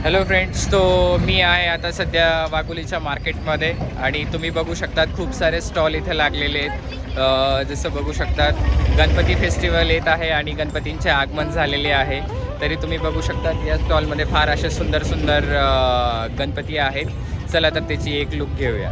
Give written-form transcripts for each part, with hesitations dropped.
Hello friends, तो मी आहे आता सध्या वाघोलीच्या मार्केटमध्ये आणि तुम्ही बघू शकतात खूप सारे स्टॉल इथे लागलेले आहेत. जसं बघू शकतात गणपती फेस्टिवल येत आहे आणि गणपतींचे आगमन झालेले आहे. तरी तुम्ही बघू शकतात या स्टॉलमध्ये फार असे सुंदर सुंदर गणपती आहेत. चला तर त्याची एक लुक घेऊया.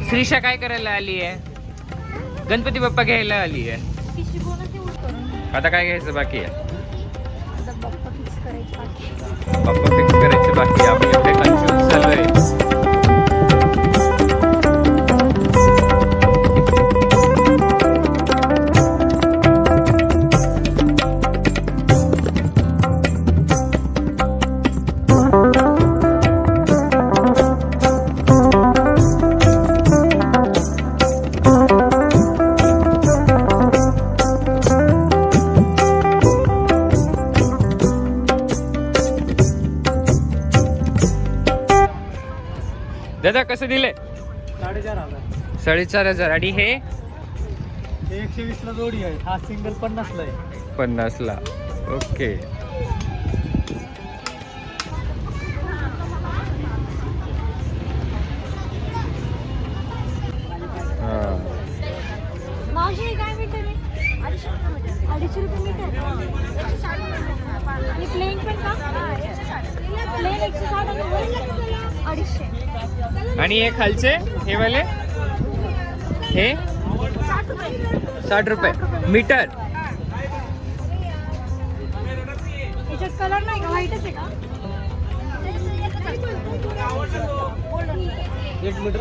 श्रीषा काय करायला आली आहे? गणपती बाप्पा घ्यायला आली आहे. आता काय घ्यायचं बाकी आहे? बाप्पा फिक्स करायचे बाकी. आपण एवढे कन्फ्युज झालोय. दादा कसं दिले? 4,500 आणि हे 120 ला जोडी आहे. हा सिंगल 50 ला आहे. 50 ला. ओके. मावशी काय मीटर आहे? 250 रुपये मीटर. आणि प्लेन पण का? प्लेन 160 आणि हे खालचे हे वाले हे 60 रुपये मीटर. याच्यात कलर नाही का? व्हाईटच आहे का? 1 मीटर